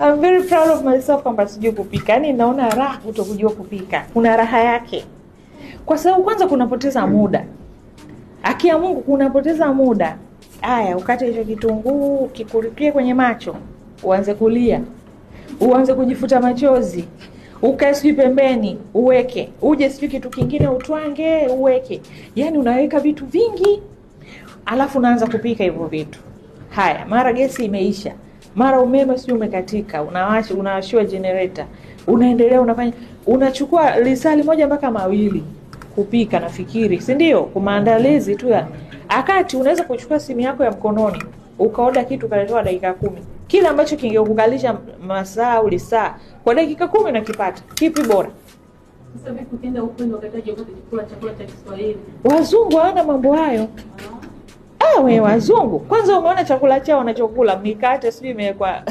I'm very proud of myself kwamba sijui kupika. Yaani naona raha kutokujua kupika. Kuna raha yake. Kwa sababu kwanza kunapoteza muda. Haki ya Mungu kunapoteza muda. Haya, ukate hicho kitunguu, kikurikie kwenye macho, uanze kulia. Uanze kujifuta machozi. Ukae sijui pembeni, uweke. Uje sijui kitu kingine utwange, uweke. Yaani unaweka vitu vingi, alafu unaanza kupika hivyo vitu. Haya, mara gesi imeisha. Mara umeme sijui umekatika, unawashiwa generator. Unaendelea unafanya, unachukua lisali moja mpaka mawili kupika nafikiri, si ndio? Kwa maandalizi tu ya. Akati unaweza kuchukua simu yako ya mkononi, ukaoda kitu kaletewa dakika 10. Kile ambacho kingekukalisha masaa au lisaa, kwa dakika 10 nakipata. Kipi bora? Sasa vipi ukienda huko ndio ukataje yote chakula cha Kiswahili? Wazungu hawana mambo hayo. We wazungu. Kwanza umeona chakula chao wanachokula, mikate sijui imewekwa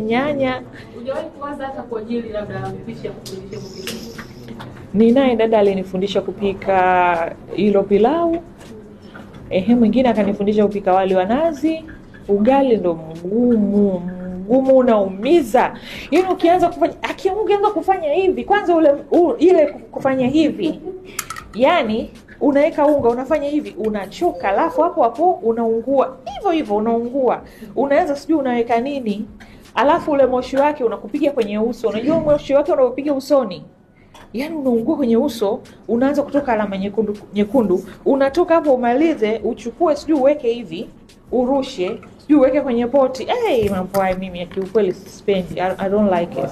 nyanya. Hujawahi kuanza hata kwa ajili labda mpishi ya kufundisha kupika? Ninaye dada alinifundisha kupika hilo pilau. Mwingine akanifundisha kupika wali wa nazi. Ugali ndo mgumu unaumiza. Yaani ukianza kufanya, ukianza kufanya hivi, kwanza ile kufanya hivi. Yaani unaweka unga, unafanya hivi, unachoka, alafu hapo unaungua. Hivyo unaungua. Unaweza sijui unaweka nini? Alafu ule moshi wake unakupiga kwenye uso. Unajua moshi wake unakupiga usoni. Yaani unaungua kwenye uso, unaanza kutoka alama nyekundu. Unatoka hapo umalize, uchukue sijui uweke hivi, urushe, sijui uweke kwenye poti. Mambo haya mimi ya kiukweli sipendi. I don't like it.